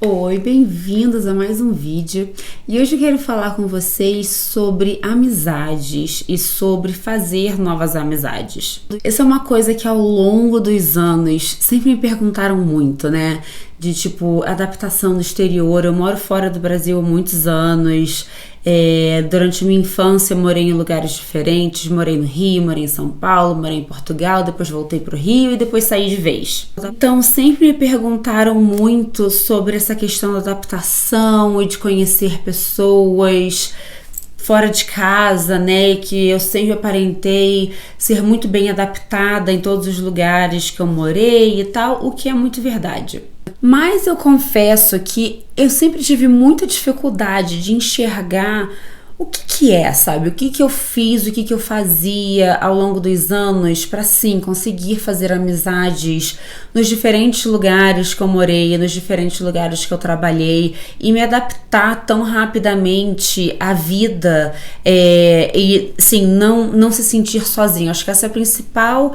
Oi, bem-vindos a mais um vídeo e hoje eu quero falar com vocês sobre amizades e sobre fazer novas amizades. Essa é uma coisa que ao longo dos anos sempre me perguntaram muito, né? De tipo, adaptação no exterior. Eu moro fora do Brasil há muitos anos. Durante minha infância morei em lugares diferentes, morei no Rio, morei em São Paulo, morei em Portugal, depois voltei pro Rio e depois saí de vez. Então sempre me perguntaram muito sobre essa questão da adaptação e de conhecer pessoas fora de casa, né, que eu sempre aparentei ser muito bem adaptada em todos os lugares que eu morei e tal, o que é muito verdade. Mas eu confesso que eu sempre tive muita dificuldade de enxergar o que é, sabe? O que eu fiz, o que eu fazia ao longo dos anos para, sim, conseguir fazer amizades nos diferentes lugares que eu morei, nos diferentes lugares que eu trabalhei e me adaptar tão rapidamente à vida e, sim, não se sentir sozinho. Acho que essa é a principal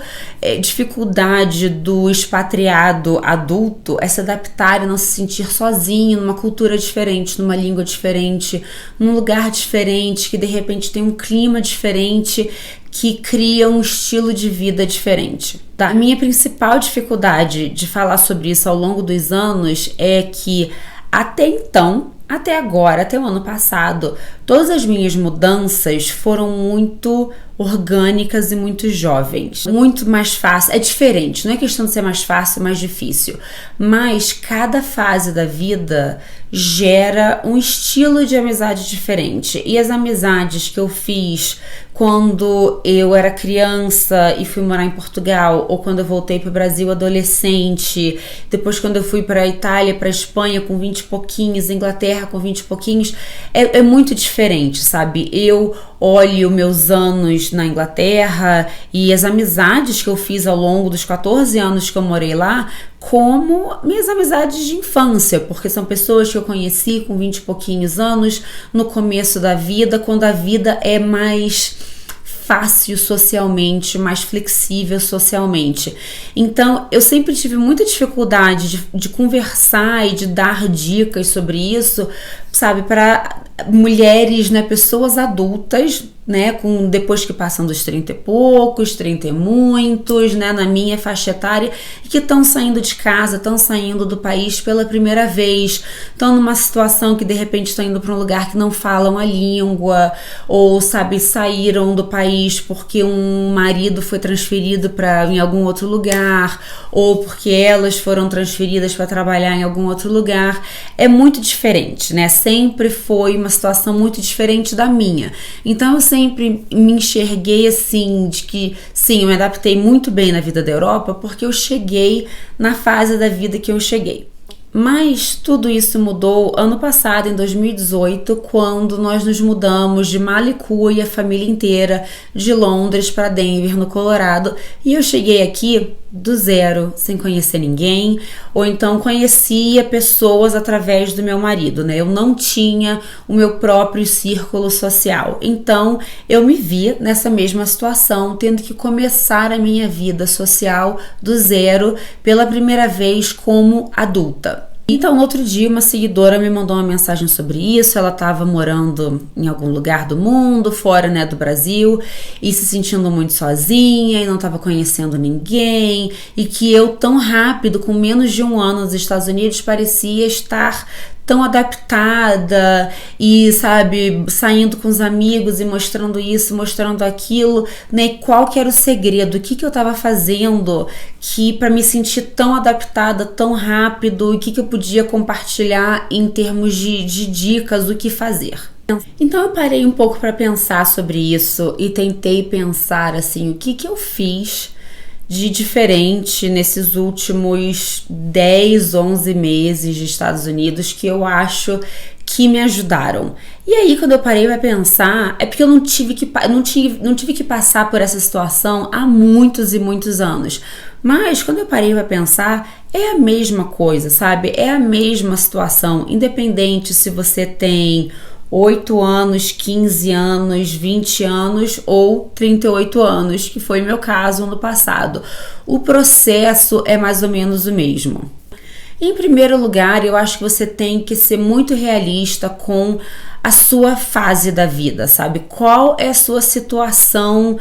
dificuldade do expatriado adulto, é se adaptar e não se sentir sozinho numa cultura diferente, numa língua diferente, num lugar diferente, que de repente tem um clima diferente, que cria um estilo de vida diferente. A minha principal dificuldade de falar sobre isso ao longo dos anos é que até então, até agora, até o ano passado, todas as minhas mudanças foram muito orgânicas e muito jovens. Muito mais fácil, é diferente, não é questão de ser mais fácil, mais difícil, mas cada fase da vida gera um estilo de amizade diferente. E as amizades que eu fiz quando eu era criança e fui morar em Portugal, ou quando eu voltei para o Brasil adolescente, depois quando eu fui para a Itália, para a Espanha com 20 e pouquinhos, Inglaterra com 20 e pouquinhos, é muito diferente, sabe? Eu olho meus anos na Inglaterra e as amizades que eu fiz ao longo dos 14 anos que eu morei lá como minhas amizades de infância, porque são pessoas que eu conheci com 20 e pouquinhos anos, no começo da vida, quando a vida é mais fácil socialmente, mais flexível socialmente. Então, eu sempre tive muita dificuldade de conversar e de dar dicas sobre isso, sabe, para mulheres, né, pessoas adultas, né, depois que passam dos 30 e poucos, 30 e muitos, né, na minha faixa etária, e que estão saindo de casa, estão saindo do país pela primeira vez, estão numa situação que de repente estão indo para um lugar que não falam a língua, ou, sabe, saíram do país porque um marido foi transferido em algum outro lugar, ou porque elas foram transferidas para trabalhar em algum outro lugar. É muito diferente, né, sempre foi uma situação muito diferente da minha. Então eu sempre me enxerguei assim, de que sim, eu me adaptei muito bem na vida da Europa porque eu cheguei na fase da vida que eu cheguei. Mas tudo isso mudou ano passado, em 2018, quando nós nos mudamos de mala e cuia, a família inteira, de Londres para Denver, no Colorado, e eu cheguei aqui do zero, sem conhecer ninguém, ou então conhecia pessoas através do meu marido, né? Eu não tinha o meu próprio círculo social, então eu me vi nessa mesma situação, tendo que começar a minha vida social do zero pela primeira vez como adulta. Então, no outro dia, uma seguidora me mandou uma mensagem sobre isso. Ela estava morando em algum lugar do mundo, fora, né, do Brasil, e se sentindo muito sozinha e não estava conhecendo ninguém, e que eu, tão rápido, com menos de um ano nos Estados Unidos, parecia estar tão adaptada e, sabe, saindo com os amigos e mostrando isso, mostrando aquilo, né? E qual que era o segredo? O que eu tava fazendo para me sentir tão adaptada, tão rápido? E o que eu podia compartilhar em termos de dicas do que fazer? Então eu parei um pouco para pensar sobre isso e tentei pensar assim, o que eu fiz de diferente nesses últimos 10, 11 meses de Estados Unidos que eu acho que me ajudaram. E aí, quando eu parei para pensar, é porque eu não tive que passar por essa situação há muitos e muitos anos. Mas quando eu parei para pensar, é a mesma coisa, sabe? É a mesma situação, independente se você tem 8 anos, 15 anos, 20 anos ou 38 anos, que foi meu caso no passado. O processo é mais ou menos o mesmo. Em primeiro lugar, eu acho que você tem que ser muito realista com a sua fase da vida, sabe? Qual é a sua situação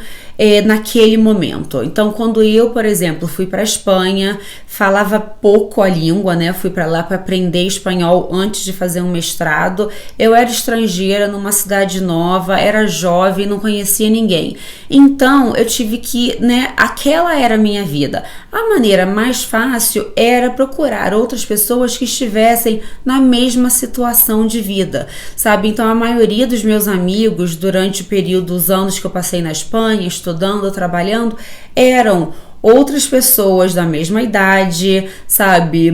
naquele momento? Então, quando eu, por exemplo, fui para a Espanha, falava pouco a língua, né? Fui para lá para aprender espanhol antes de fazer um mestrado. Eu era estrangeira numa cidade nova, era jovem, não conhecia ninguém. Então, eu tive que, né? Aquela era a minha vida. A maneira mais fácil era procurar outras pessoas que estivessem na mesma situação de vida, sabe? Então, a maioria dos meus amigos, durante o período, os anos que eu passei na Espanha, estudando, trabalhando, eram outras pessoas da mesma idade, sabe?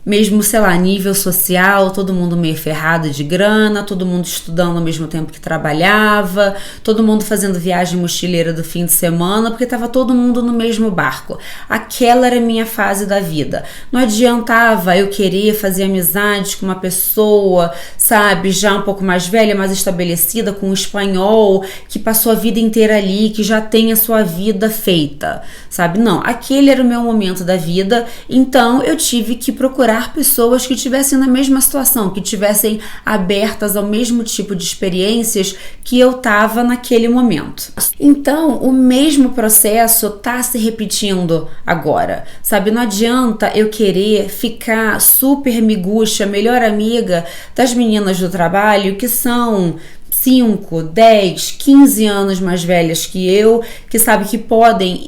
Mesmo, sei lá, nível social, todo mundo meio ferrado de grana, todo mundo estudando ao mesmo tempo que trabalhava, todo mundo fazendo viagem mochileira do fim de semana, porque estava todo mundo no mesmo barco. Aquela era a minha fase da vida. Não adiantava eu querer fazer amizades com uma pessoa, sabe, já um pouco mais velha, mais estabelecida, com um espanhol, que passou a vida inteira ali, que já tem a sua vida feita, sabe? Não, aquele era o meu momento da vida, então eu tive que procurar pessoas que estivessem na mesma situação, que estivessem abertas ao mesmo tipo de experiências que eu estava naquele momento. Então, o mesmo processo está se repetindo agora, sabe? Não adianta eu querer ficar super miguxa, melhor amiga das meninas do trabalho que são 5, 10, 15 anos mais velhas que eu, que sabe que podem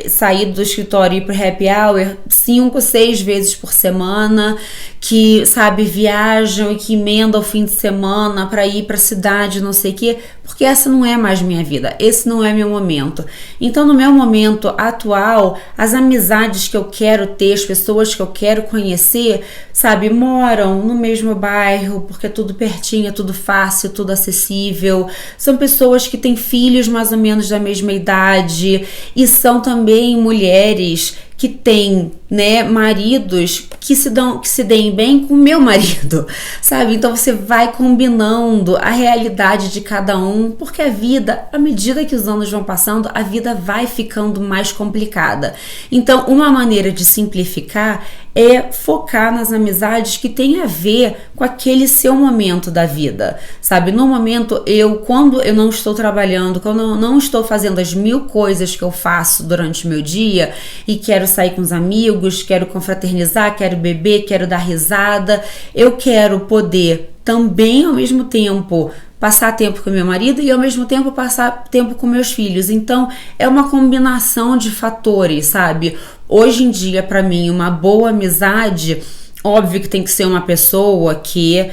sair do escritório e ir pro happy hour 5, 6 vezes por semana, que, sabe, viajam e que emendam o fim de semana para ir pra cidade, não sei o quê, porque essa não é mais minha vida, esse não é meu momento. Então, no meu momento atual, as amizades que eu quero ter, as pessoas que eu quero conhecer, sabe, moram no mesmo bairro, porque é tudo pertinho, é tudo fácil, tudo acessível. São pessoas que têm filhos mais ou menos da mesma idade e são também mulheres que têm, né, maridos que se deem bem com o meu marido, sabe? Então você vai combinando a realidade de cada um, porque a vida, à medida que os anos vão passando, a vida vai ficando mais complicada. Então, uma maneira de simplificar é focar nas amizades que tem a ver com aquele seu momento da vida, sabe? No momento, quando eu não estou trabalhando, quando eu não estou fazendo as 1000 coisas que eu faço durante o meu dia e quero sair com os amigos, quero confraternizar, quero beber, quero dar risada, eu quero poder também, ao mesmo tempo, passar tempo com meu marido e ao mesmo tempo passar tempo com meus filhos. Então é uma combinação de fatores, sabe? Hoje em dia, para mim, uma boa amizade, óbvio que tem que ser uma pessoa que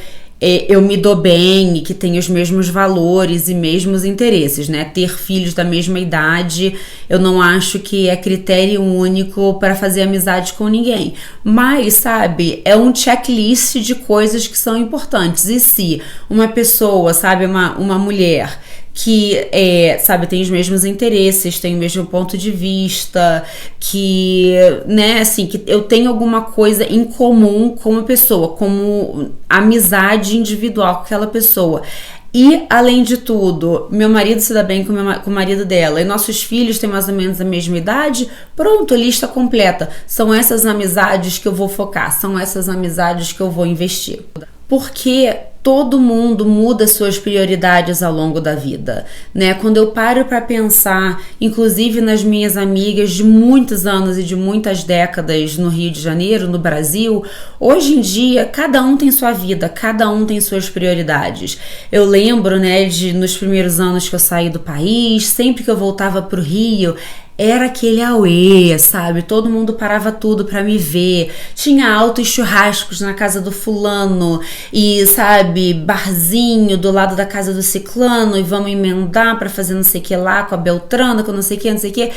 eu me dou bem e que tem os mesmos valores e mesmos interesses, né? Ter filhos da mesma idade, eu não acho que é critério único para fazer amizade com ninguém. Mas, sabe, é um checklist de coisas que são importantes. E se uma pessoa, sabe, uma mulher que sabe, tem os mesmos interesses, tem o mesmo ponto de vista, que, né, assim, que eu tenho alguma coisa em comum com uma pessoa, como amizade individual com aquela pessoa. E, além de tudo, meu marido se dá bem com o marido dela e nossos filhos têm mais ou menos a mesma idade, pronto, lista completa. São essas amizades que eu vou focar, são essas amizades que eu vou investir. Porque todo mundo muda suas prioridades ao longo da vida, né? Quando eu paro para pensar, inclusive nas minhas amigas de muitos anos e de muitas décadas no Rio de Janeiro, no Brasil, hoje em dia cada um tem sua vida, cada um tem suas prioridades. Eu lembro, né, nos primeiros anos que eu saí do país, sempre que eu voltava pro Rio, era aquele auê, sabe? Todo mundo parava tudo pra me ver. Tinha altos churrascos na casa do fulano e, sabe, barzinho do lado da casa do ciclano e vamos emendar pra fazer não sei o que lá com a Beltrana, com não sei o que, não sei o que.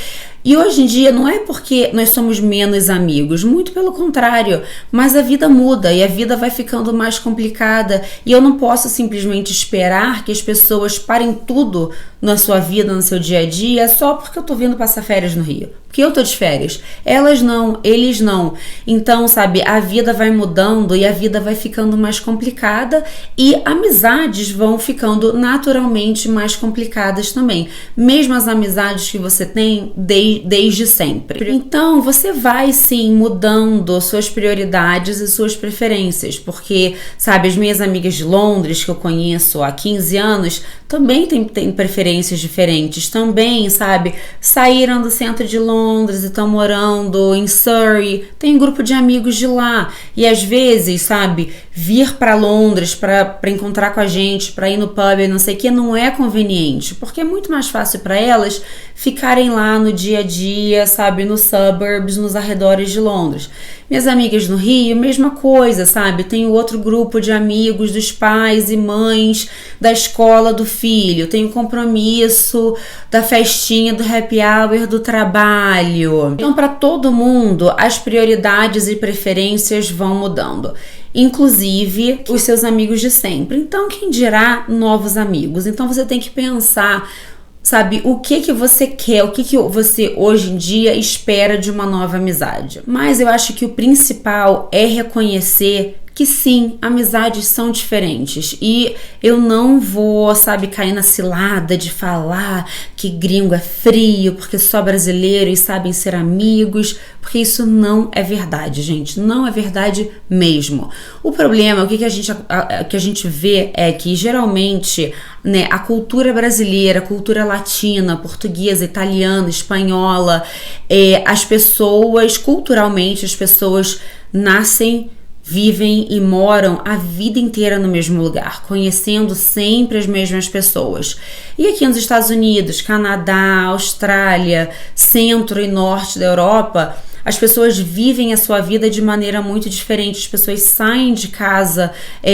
E hoje em dia não é porque nós somos menos amigos, muito pelo contrário, mas a vida muda e a vida vai ficando mais complicada e eu não posso simplesmente esperar que as pessoas parem tudo na sua vida, no seu dia a dia, só porque eu tô vindo passar férias no Rio. Porque eu tô de férias. Elas não, eles não. Então, sabe, a vida vai mudando e a vida vai ficando mais complicada e amizades vão ficando naturalmente mais complicadas também. Mesmo as amizades que você tem desde sempre. Então, você vai sim mudando suas prioridades e suas preferências. Porque, sabe, as minhas amigas de Londres que eu conheço há 15 anos também têm preferências diferentes. Também, sabe, saíram do centro de Londres e estão morando em Surrey, tem um grupo de amigos de lá e às vezes, sabe, vir para Londres para encontrar com a gente, para ir no pub e não sei o que, não é conveniente, porque é muito mais fácil para elas ficarem lá no dia a dia, sabe, nos suburbs, nos arredores de Londres. Minhas amigas no Rio, mesma coisa, sabe, tem outro grupo de amigos dos pais e mães da escola do filho, tem o compromisso da festinha, do happy hour, do trabalho. Então, para todo mundo, as prioridades e preferências vão mudando. Inclusive os seus amigos de sempre. Então, quem dirá novos amigos? Então, você tem que pensar, sabe, o que você quer, o que você hoje em dia espera de uma nova amizade. Mas eu acho que o principal é reconhecer que sim, amizades são diferentes e eu não vou, sabe, cair na cilada de falar que gringo é frio porque só brasileiros sabem ser amigos, porque isso não é verdade, gente, não é verdade mesmo. O problema, o que a gente vê é que geralmente, né, a cultura brasileira, a cultura latina, portuguesa, italiana, espanhola, as pessoas, culturalmente, as pessoas nascem, vivem e moram a vida inteira no mesmo lugar, conhecendo sempre as mesmas pessoas. E aqui nos Estados Unidos, Canadá, Austrália, centro e norte da Europa, as pessoas vivem a sua vida de maneira muito diferente, as pessoas saem de casa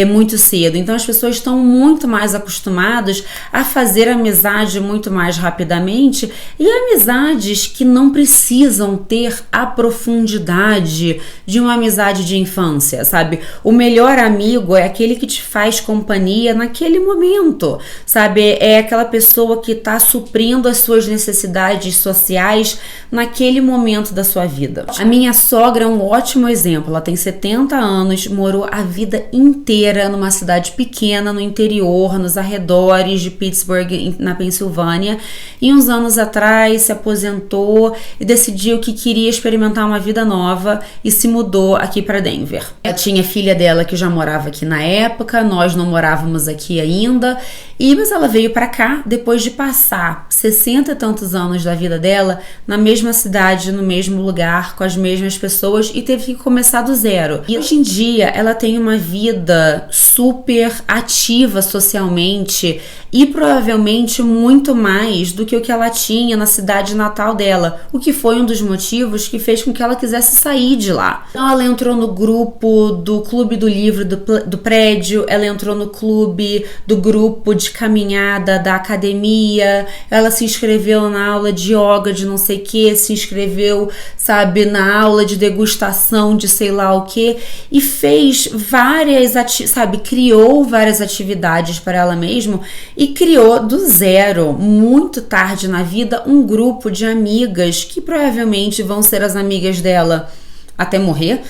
muito cedo, então as pessoas estão muito mais acostumadas a fazer amizade muito mais rapidamente e amizades que não precisam ter a profundidade de uma amizade de infância, sabe? O melhor amigo é aquele que te faz companhia naquele momento, sabe? É aquela pessoa que está suprindo as suas necessidades sociais naquele momento da sua vida. A minha sogra é um ótimo exemplo, ela tem 70 anos, morou a vida inteira numa cidade pequena no interior, nos arredores de Pittsburgh, na Pensilvânia, e uns anos atrás se aposentou e decidiu que queria experimentar uma vida nova e se mudou aqui para Denver. Ela tinha filha dela que já morava aqui na época, nós não morávamos aqui ainda, mas ela veio para cá depois de passar 60 e tantos anos da vida dela na mesma cidade, no mesmo lugar, com as mesmas pessoas e teve que começar do zero. E hoje em dia ela tem uma vida super ativa socialmente e provavelmente muito mais do que o que ela tinha na cidade natal dela, o que foi um dos motivos que fez com que ela quisesse sair de lá. Então ela entrou no grupo do clube do livro do prédio, ela entrou no clube do grupo de caminhada da academia, ela se inscreveu na aula de yoga de não sei o que, se inscreveu, sabe, na aula de degustação de sei lá o que e fez várias, sabe, criou várias atividades para ela mesma e criou do zero, muito tarde na vida, um grupo de amigas que provavelmente vão ser as amigas dela até morrer,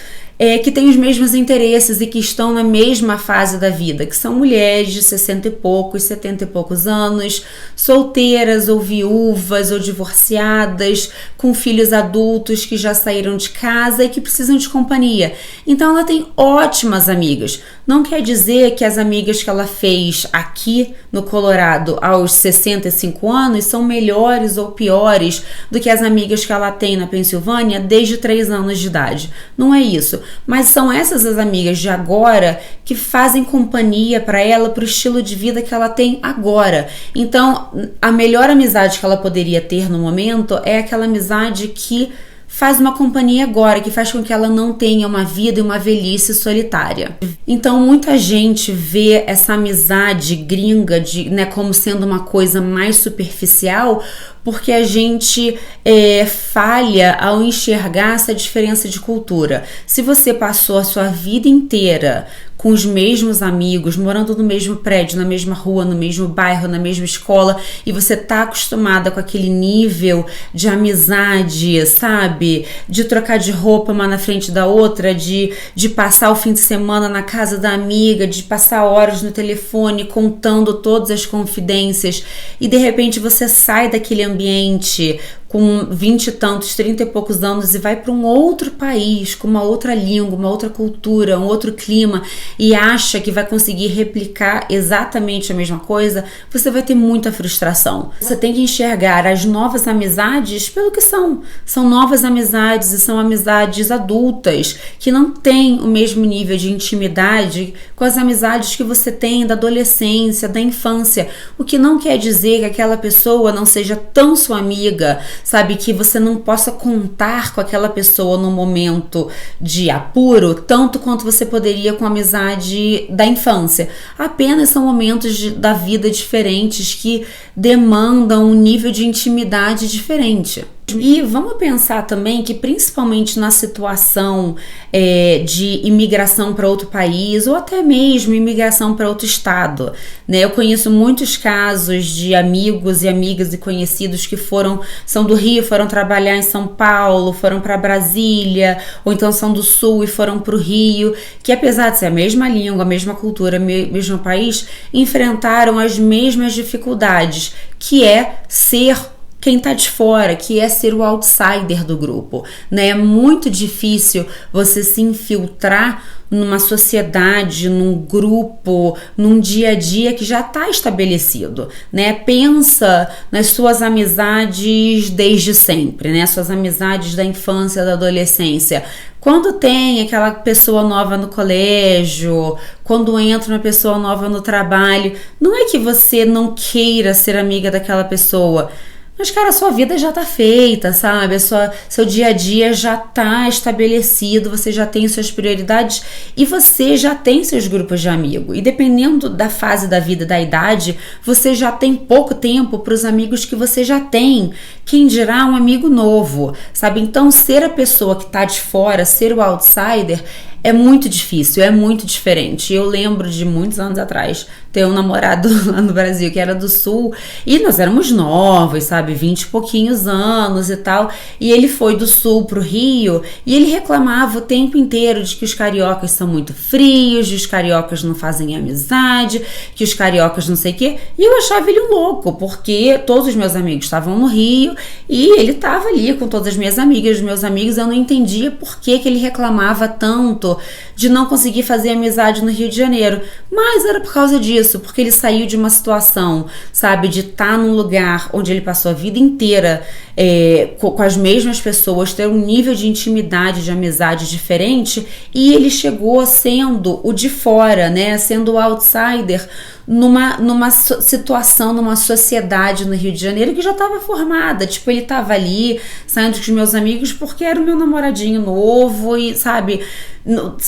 que têm os mesmos interesses e que estão na mesma fase da vida, que são mulheres de 60 e poucos, 70 e poucos anos, solteiras ou viúvas ou divorciadas, com filhos adultos que já saíram de casa e que precisam de companhia. Então ela tem ótimas amigas. Não quer dizer que as amigas que ela fez aqui no Colorado aos 65 anos são melhores ou piores do que as amigas que ela tem na Pensilvânia desde 3 anos de idade. Não é isso. Mas são essas as amigas de agora que fazem companhia para ela, para o estilo de vida que ela tem agora. Então, a melhor amizade que ela poderia ter no momento é aquela amizade que faz uma companhia agora, que faz com que ela não tenha uma vida e uma velhice solitária. Então, muita gente vê essa amizade gringa como sendo uma coisa mais superficial, porque a gente falha ao enxergar essa diferença de cultura. Se você passou a sua vida inteira com os mesmos amigos, morando no mesmo prédio, na mesma rua, no mesmo bairro, na mesma escola, e você tá acostumada com aquele nível de amizade, sabe? De trocar de roupa uma na frente da outra, de passar o fim de semana na casa da amiga, de passar horas no telefone contando todas as confidências, e de repente você sai daquele ambiente com 20 e tantos, 30 e poucos anos e vai para um outro país, com uma outra língua, uma outra cultura, um outro clima, e acha que vai conseguir replicar exatamente a mesma coisa, você vai ter muita frustração. Você tem que enxergar as novas amizades pelo que são. São novas amizades e são amizades adultas, que não têm o mesmo nível de intimidade com as amizades que você tem da adolescência, da infância, o que não quer dizer que aquela pessoa não seja tão sua amiga, sabe, que você não possa contar com aquela pessoa no momento de apuro, tanto quanto você poderia com a amizade da infância. Apenas são momentos da vida diferentes que demandam um nível de intimidade diferente. E vamos pensar também que, principalmente na situação de imigração para outro país ou até mesmo imigração para outro estado, né? Eu conheço muitos casos de amigos e amigas e conhecidos que são do Rio, foram trabalhar em São Paulo, foram para Brasília, ou então são do Sul e foram para o Rio, que apesar de ser a mesma língua, a mesma cultura, mesmo país, enfrentaram as mesmas dificuldades, que é ser quem tá de fora, que é ser o outsider do grupo, né? É muito difícil você se infiltrar numa sociedade, num grupo, num dia a dia que já está estabelecido, né? Pensa nas suas amizades desde sempre, né? Suas amizades da infância, da adolescência. Quando tem aquela pessoa nova no colégio, quando entra uma pessoa nova no trabalho, não é que você não queira ser amiga daquela pessoa, mas, cara, a sua vida já tá feita, sabe? Seu dia a dia já tá estabelecido, você já tem suas prioridades e você já tem seus grupos de amigos. E dependendo da fase da vida, da idade, você já tem pouco tempo para os amigos que você já tem. Quem dirá um amigo novo, sabe? Então, ser a pessoa que tá de fora, ser o outsider, é muito difícil, é muito diferente. Eu lembro de muitos anos atrás ter um namorado lá no Brasil que era do Sul e nós éramos novos, sabe, 20 e pouquinhos anos e tal, e ele foi do Sul pro Rio e ele reclamava o tempo inteiro de que os cariocas são muito frios, de os cariocas não fazem amizade, que os cariocas não sei o quê, e eu achava ele um louco, porque todos os meus amigos estavam no Rio e ele tava ali com todas as minhas amigas, os meus amigos, eu não entendia por que ele reclamava tanto de não conseguir fazer amizade no Rio de Janeiro, mas era por causa disso, porque ele saiu de uma situação, sabe, de estar num lugar onde ele passou a vida inteira com as mesmas pessoas, ter um nível de intimidade, de amizade diferente, e ele chegou sendo o de fora, né, sendo o outsider numa situação, numa sociedade no Rio de Janeiro que já estava formada. Tipo, ele estava ali saindo com os meus amigos porque era o meu namoradinho novo e, sabe,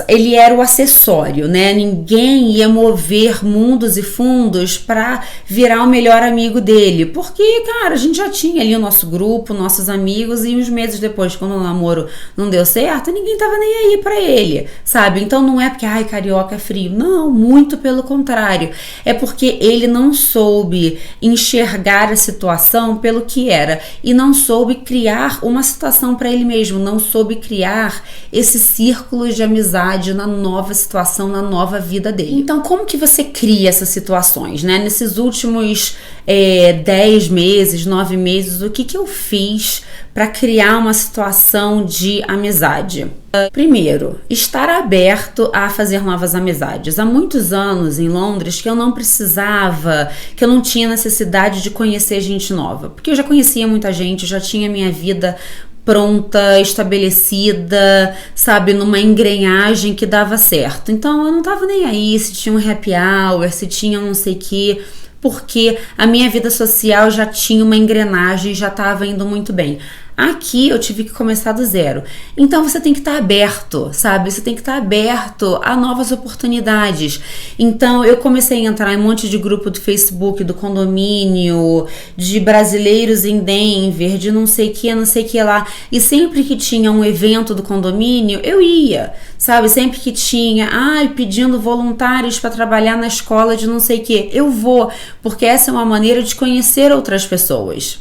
ele era o acessório, né? Ninguém ia mover mundos e fundos para virar o melhor amigo dele, porque, cara, a gente já tinha ali o nosso grupo, nossos amigos, e uns meses depois, quando o namoro não deu certo, ninguém tava nem aí pra ele, sabe? Então não é porque, ai, carioca é frio, não, muito pelo contrário, é porque ele não soube enxergar a situação pelo que era e não soube criar uma situação para ele mesmo, não soube criar esse círculo de amizade na nova situação, na nova vida dele. Então, como que você cria essas situações, né? Nesses últimos 10 meses, 9 meses, o que eu fiz para criar uma situação de amizade? Primeiro, estar aberto a fazer novas amizades. Há muitos anos em Londres que eu não precisava, que eu não tinha necessidade de conhecer gente nova, porque eu já conhecia muita gente, eu já tinha minha vida pronta, estabelecida, sabe, numa engrenagem que dava certo. Então eu não tava nem aí se tinha um happy hour, se tinha não sei o que, porque a minha vida social já tinha uma engrenagem, já estava indo muito bem. Aqui eu tive que começar do zero. Então você tem que estar aberto, sabe? Você tem que estar aberto a novas oportunidades. Então eu comecei a entrar em um monte de grupo do Facebook, do condomínio, de brasileiros em Denver, de não sei o que lá. E sempre que tinha um evento do condomínio, eu ia, sabe? Sempre que tinha, pedindo voluntários para trabalhar na escola de não sei o que, eu vou, porque essa é uma maneira de conhecer outras pessoas.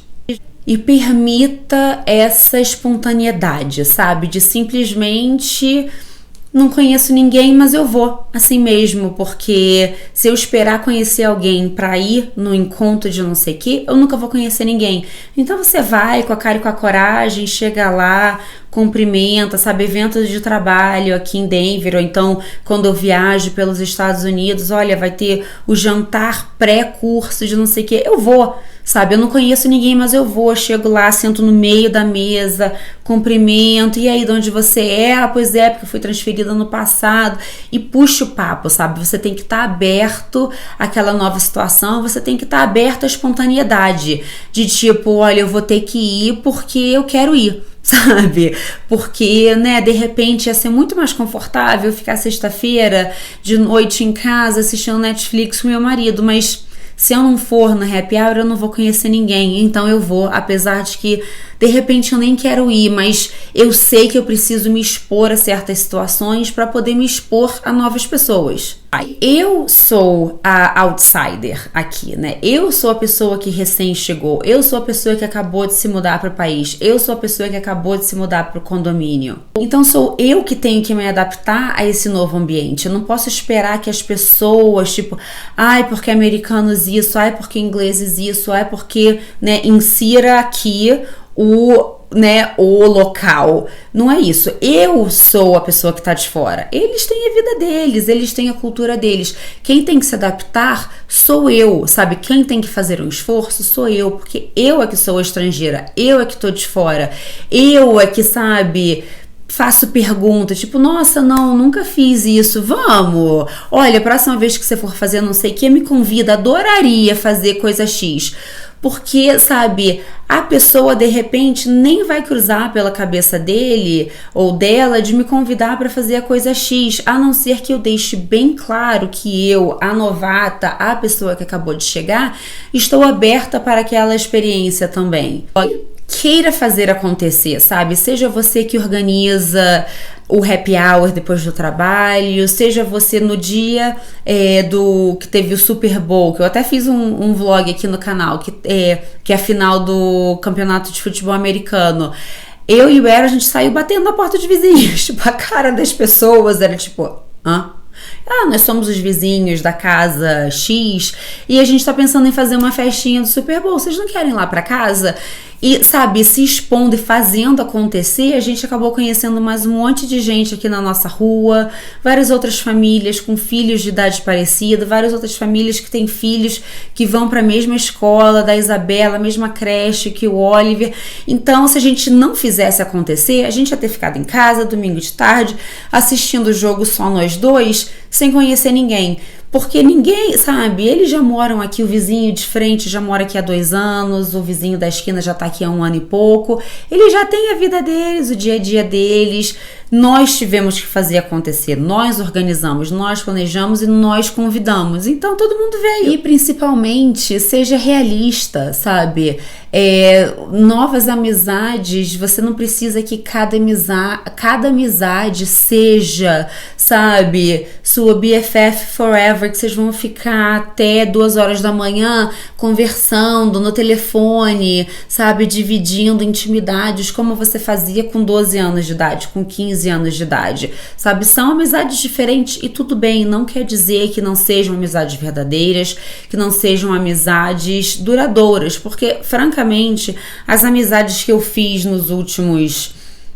E permita essa espontaneidade, sabe? De simplesmente não conheço ninguém, mas eu vou assim mesmo, porque se eu esperar conhecer alguém para ir no encontro de não sei o que, eu nunca vou conhecer ninguém. Então você vai com a cara e com a coragem, chega lá, cumprimenta, sabe, eventos de trabalho aqui em Denver, ou então quando eu viajo pelos Estados Unidos, olha, vai ter o jantar pré-curso de não sei o que, eu vou, sabe, eu não conheço ninguém, mas eu vou, chego lá, sento no meio da mesa, cumprimento, e aí, de onde você é? Pois é, porque eu fui transferida no passado, e puxa o papo, sabe, você tem que estar aberto àquela nova situação, você tem que estar aberto à espontaneidade, de tipo, olha, eu vou ter que ir porque eu quero ir, sabe? Porque, né, de repente ia ser muito mais confortável ficar sexta-feira de noite em casa assistindo Netflix com meu marido, mas se eu não for na happy hour eu não vou conhecer ninguém, então eu vou, apesar de que de repente eu nem quero ir, mas eu sei que eu preciso me expor a certas situações para poder me expor a novas pessoas. Eu sou a outsider aqui, né? Eu sou a pessoa que recém chegou, eu sou a pessoa que acabou de se mudar para o país, eu sou a pessoa que acabou de se mudar para o condomínio. Então sou eu que tenho que me adaptar a esse novo ambiente. Eu não posso esperar que as pessoas, tipo, porque americanos isso, porque ingleses isso, porque, né, insira aqui o local. Não é isso. Eu sou a pessoa que tá de fora. Eles têm a vida deles, eles têm a cultura deles. Quem tem que se adaptar sou eu, sabe? Quem tem que fazer um esforço sou eu, porque eu é que sou estrangeira, eu é que tô de fora, eu é que, sabe, faço perguntas, tipo, nossa, não, nunca fiz isso, vamos, olha, a próxima vez que você for fazer não sei o que, me convida, adoraria fazer coisa X. Porque, sabe, a pessoa de repente nem vai cruzar pela cabeça dele ou dela de me convidar para fazer a coisa X, a não ser que eu deixe bem claro que eu, a novata, a pessoa que acabou de chegar, estou aberta para aquela experiência também. Queira fazer acontecer, sabe? Seja você que organiza o happy hour depois do trabalho, seja você no dia que teve o Super Bowl, que eu até fiz um vlog aqui no canal, que é a final do campeonato de futebol americano. Eu e o Era, a gente saiu batendo na porta de vizinhos, tipo, a cara das pessoas era tipo, nós somos os vizinhos da casa X e a gente tá pensando em fazer uma festinha do Super Bowl, vocês não querem ir lá pra casa? E, sabe, se expondo e fazendo acontecer, a gente acabou conhecendo mais um monte de gente aqui na nossa rua, várias outras famílias com filhos de idade parecida, várias outras famílias que têm filhos que vão para a mesma escola da Isabela, a mesma creche que o Oliver. Então, se a gente não fizesse acontecer, a gente ia ter ficado em casa, domingo de tarde, assistindo o jogo só nós dois, sem conhecer ninguém. Porque ninguém, sabe, eles já moram aqui, o vizinho de frente já mora aqui há 2 anos, o vizinho da esquina já tá aqui há 1 ano e pouco, eles já têm a vida deles, o dia a dia deles. Nós tivemos que fazer acontecer, nós organizamos, nós planejamos e nós convidamos, então todo mundo veio. E principalmente, seja realista, sabe? Novas amizades, você não precisa que cada amizade seja, sabe, sua BFF forever, que vocês vão ficar até 2 horas da manhã conversando no telefone, sabe, dividindo intimidades como você fazia com 12 anos de idade, com 15 anos de idade, sabe, são amizades diferentes e tudo bem, não quer dizer que não sejam amizades verdadeiras, que não sejam amizades duradouras, porque francamente as amizades que eu fiz nos últimos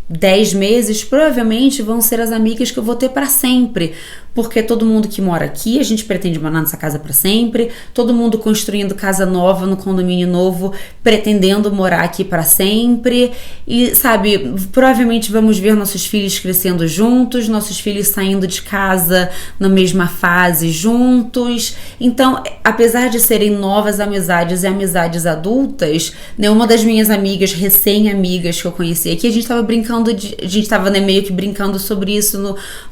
10 meses provavelmente vão ser as amigas que eu vou ter para sempre, porque todo mundo que mora aqui, a gente pretende morar nessa casa para sempre, todo mundo construindo casa nova no condomínio novo, pretendendo morar aqui para sempre, e sabe, provavelmente vamos ver nossos filhos crescendo juntos, nossos filhos saindo de casa na mesma fase juntos. Então, apesar de serem novas amizades e amizades adultas, né, uma das minhas amigas, recém-amigas que eu conheci aqui, a gente tava brincando, a gente tava, né, meio que brincando sobre isso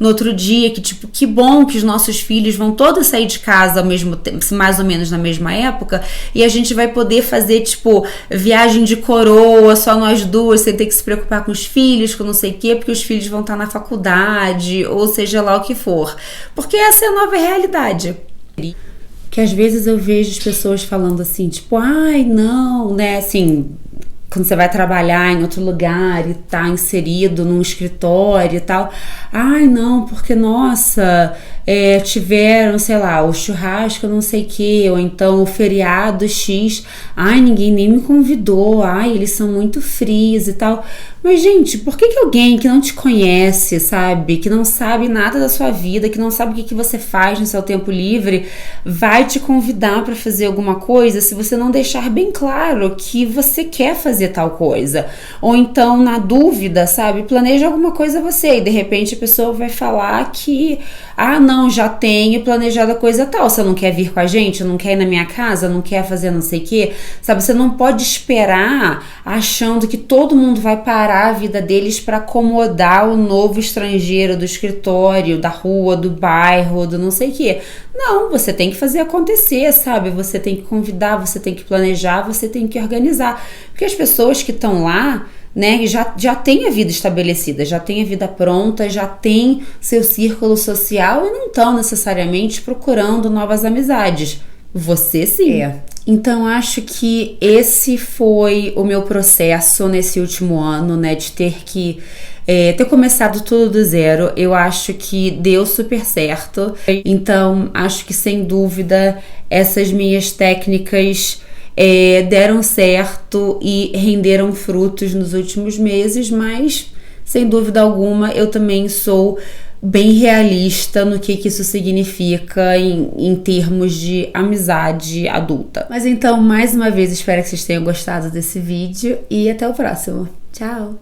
no outro dia, que tipo, que bom que os nossos filhos vão todos sair de casa ao mesmo tempo, mais ou menos na mesma época, e a gente vai poder fazer, tipo, viagem de coroa, só nós duas, sem ter que se preocupar com os filhos, com não sei o quê, porque os filhos vão estar na faculdade, ou seja lá o que for. Porque essa é a nova realidade. Que às vezes eu vejo as pessoas falando assim, tipo, ai, não, né, assim, quando você vai trabalhar em outro lugar e tá inserido num escritório e tal, ai, não, porque, nossa, tiveram, sei lá, o churrasco não sei o que, ou então o feriado X, ai, ninguém nem me convidou, ai, eles são muito frios e tal. Mas, gente, por que alguém que não te conhece, sabe, que não sabe nada da sua vida, que não sabe o que você faz no seu tempo livre, vai te convidar para fazer alguma coisa se você não deixar bem claro que você quer fazer tal coisa? Ou então, na dúvida, sabe, planeja alguma coisa você, e de repente a pessoa vai falar que, ah, não, já tenho planejado a coisa tal, você não quer vir com a gente, não quer ir na minha casa, não quer fazer não sei o que, sabe, você não pode esperar achando que todo mundo vai parar a vida deles para acomodar o novo estrangeiro do escritório, da rua, do bairro, do não sei o que. Não, você tem que fazer acontecer, sabe? Você tem que convidar, você tem que planejar, você tem que organizar. Porque as pessoas que estão lá, né, já têm a vida estabelecida, já têm a vida pronta, já têm seu círculo social e não estão necessariamente procurando novas amizades. Você sim. Então, acho que esse foi o meu processo nesse último ano, né, de ter começado tudo do zero. Eu acho que deu super certo. Então, acho que sem dúvida essas minhas técnicas deram certo e renderam frutos nos últimos meses, mas sem dúvida alguma eu também sou bem realista no que isso significa em termos de amizade adulta. Mas então, mais uma vez, espero que vocês tenham gostado desse vídeo e até o próximo. Tchau!